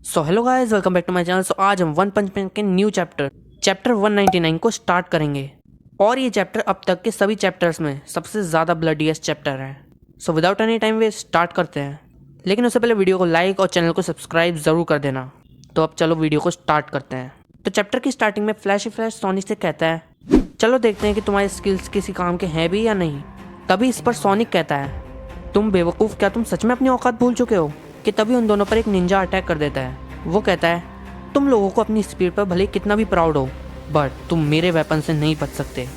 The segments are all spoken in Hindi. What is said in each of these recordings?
So hello guys, welcome back to my channel. आज हम वन पंच मैन के न्यू चैप्टर 199 को स्टार्ट करेंगे। और ये चैप्टर अब तक के सभी चैप्टर्स में सबसे ज़्यादा ब्लडीएस्ट चैप्टर है। सो विदाउट एनी टाइम वे स्टार्ट करते हैं, लेकिन उससे पहले वीडियो को लाइक और चैनल को सब्सक्राइब ज़रूर कर देना। तो अब चलो वीडियो को स्टार्ट करते हैं। तो चैप्टर की स्टार्टिंग में फ्लैश सोनिक से कहता है, चलो देखते हैं कि तुम्हारे स्किल्स किसी काम के हैं भी या नहीं। तभी इस पर सोनिक कहता है, तुम बेवकूफ़, क्या तुम सच में अपनी औकात भूल चुके हो? कि तभी उन दोनों पर एक निंजा अटैक कर देता है। वो कहता है, तुम लोगों को अपनी स्पीड पर भले कितना भी प्राउड हो, बट तुम मेरे वेपन से नहीं बच सकते।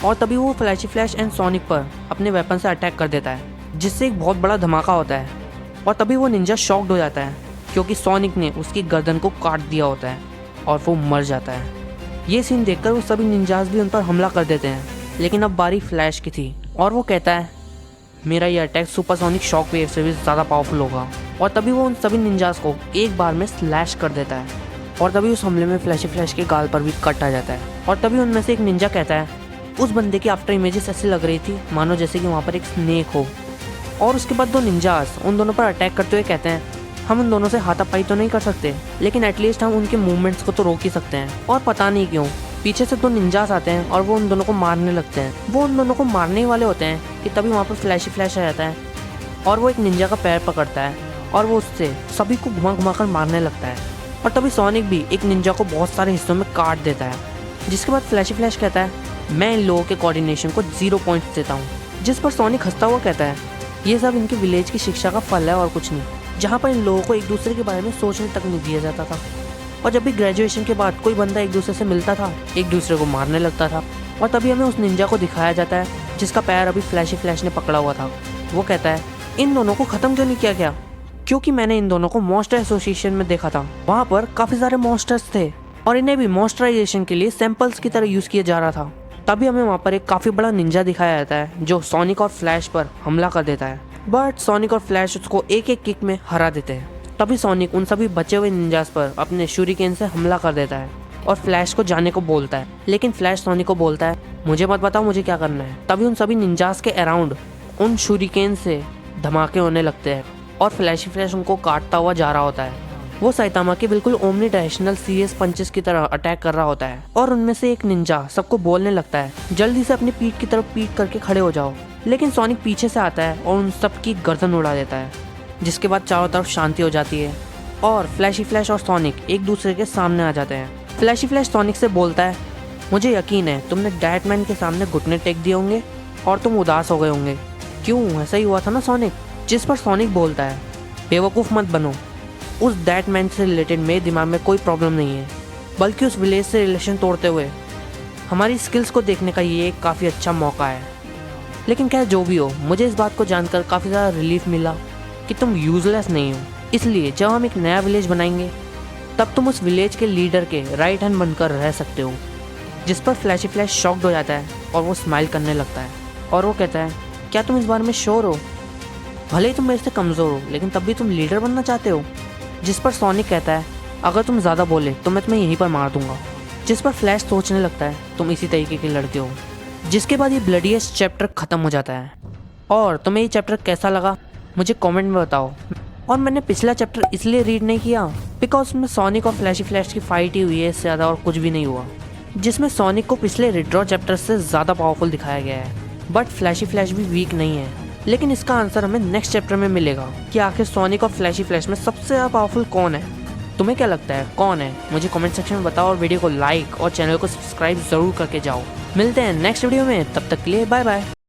और तभी वो फ्लैश एंड सोनिक पर अपने वेपन से अटैक कर देता है, जिससे एक बहुत बड़ा धमाका होता है। और तभी वो निंजा शॉक्ड हो जाता है, क्योंकि सोनिक ने उसकी गर्दन को काट दिया होता है और वो मर जाता है। ये सीन देखकर वो सभी निंजास भी उन पर हमला कर देते हैं, लेकिन अब बारी फ्लैश की थी। और वो कहता है, मेरा ये अटैक सुपरसोनिक शॉक वेव से भी ज़्यादा पावरफुल होगा। और तभी वो उन सभी निंजास को एक बार में स्लैश कर देता है। और तभी उस हमले में फ्लैश के गाल पर भी कट आ जाता है। और तभी उनमें से एक निंजा कहता है, उस बंदे की आफ्टर इमेजेस ऐसी लग रही थी मानो जैसे कि वहाँ पर एक स्नेक हो। और उसके बाद दो निंजास उन दोनों पर अटैक करते हुए कहते हैं, हम उन दोनों से हाथापाई तो नहीं कर सकते, लेकिन एटलीस्ट हम उनके मूवमेंट्स को तो रोक ही सकते हैं। और पता नहीं क्यों पीछे से दो निंजास आते हैं और वो उन दोनों को मारने लगते हैं। वो उन दोनों को मारने ही वाले होते हैं कि तभी वहाँ पर फ्लैश आ जाता है और वो एक निंजा का पैर पकड़ता है और वो उससे सभी को घुमा कर मारने लगता है। और तभी सोनिक भी एक निंजा को बहुत सारे हिस्सों में काट देता है, जिसके बाद फ्लैश कहता है, मैं इन लोगों के कोऑर्डिनेशन को 0 पॉइंट्स देता हूँ। जिस पर सोनिक हंसता हुआ कहता है, ये सब इनके विलेज की शिक्षा का फल है और कुछ नहीं, जहाँ पर इन लोगों को एक दूसरे के बारे में सोचने तक नहीं दिया जाता था। और जब भी ग्रेजुएशन के बाद कोई बंदा एक दूसरे से मिलता था, एक दूसरे को मारने लगता था। और तभी हमें उस निंजा को दिखाया जाता है जिसका पैर अभी फ्लैश ने पकड़ा हुआ था। वो कहता है, इन दोनों को ख़त्म क्यों नहीं किया गया? क्योंकि मैंने इन दोनों को मॉन्स्टर एसोसिएशन में देखा था, वहाँ पर काफ़ी सारे मॉन्स्टर्स थे और इन्हें भी मॉन्स्टराइजेशन के लिए सैंपल्स की तरह यूज़ किया जा रहा था। तभी हमें वहाँ पर एक काफ़ी बड़ा निंजा दिखाया जाता है जो सोनिक और फ्लैश पर हमला कर देता है, बट सोनिक और फ्लैश उसको एक किक में हरा देते हैं। तभी सोनिक उन सभी बचे हुए निंजास पर अपने शूरिकेन से हमला कर देता है और फ्लैश को जाने को बोलता है, लेकिन फ्लैश सोनिक को बोलता है, मुझे मत बताओ मुझे क्या करना है। तभी उन सभी निंजास के अराउंड उन शूरिकेन से धमाके होने लगते हैं और फ्लैश उनको काटता हुआ जा रहा होता है। वो साइतामा के बिल्कुल ओमनी डायरेक्शनल सीरियस पंचेस की तरह अटैक कर रहा होता है और उनमें से एक निंजा सबको बोलने लगता है, जल्दी से अपनी पीठ की तरफ पीठ करके खड़े हो जाओ। लेकिन सोनिक पीछे से आता है और उन सबकी गर्दन उड़ा देता है, जिसके बाद चारों तरफ शांति हो जाती है और फ्लैश और सोनिक एक दूसरे के सामने आ जाते हैं। फ्लैश सोनिक से बोलता है, मुझे यकीन है तुमने डैटमैन के सामने घुटने टेक दिए होंगे और तुम उदास हो गए होंगे। क्यों, ऐसा ही हुआ था ना सोनिक? जिस पर सोनिक बोलता है, बेवकूफ़ मत बनो, उस डैटमैन से रिलेटेड मेरे दिमाग में कोई प्रॉब्लम नहीं है, बल्कि उस विलेज से रिलेशन तोड़ते हुए हमारी स्किल्स को देखने का ये एक काफ़ी अच्छा मौका है। लेकिन क्या जो भी हो, मुझे इस बात को जानकर काफ़ी ज़्यादा रिलीफ मिला कि तुम यूजलेस नहीं हो। इसलिए जब हम एक नया विलेज बनाएंगे तब तुम उस विलेज के लीडर के राइट हैंड बनकर रह सकते हो। जिस पर फ्लैश शॉक्ड हो जाता है और वो स्माइल करने लगता है और वो कहता है, क्या तुम इस बारे में श्योर हो? भले ही तुम मेरे से कमज़ोर हो, लेकिन तब भी तुम लीडर बनना चाहते हो। जिस पर सोनिक कहता है, अगर तुम ज़्यादा बोले तो मैं तुम्हें यहीं पर मार दूंगा। जिस पर फ्लैश सोचने लगता है, तुम इसी तरीके के लड़के हो। जिसके बाद ये ब्लडीएस्ट चैप्टर ख़त्म हो जाता है। और तुम्हें ये चैप्टर कैसा लगा मुझे कमेंट में बताओ। और मैंने पिछला चैप्टर इसलिए रीड नहीं किया बिकॉज उसमें सोनिक और फ्लैश की फाइट ही हुई है, इससे ज़्यादा और कुछ भी नहीं हुआ। जिसमें सोनिक को पिछले रिड्रॉ चैप्टर से ज़्यादा पावरफुल दिखाया गया है, बट फ्लैश भी वीक नहीं है। लेकिन इसका आंसर हमें नेक्स्ट चैप्टर में मिलेगा कि आखिर सोनिक और फ्लैश में सबसे ज़्यादा पावरफुल कौन है। तुम्हें क्या लगता है कौन है? मुझे कमेंट सेक्शन में बताओ और वीडियो को लाइक और चैनल को सब्सक्राइब ज़रूर करके जाओ। मिलते हैं नेक्स्ट वीडियो में, तब तक के लिए बाय बाय।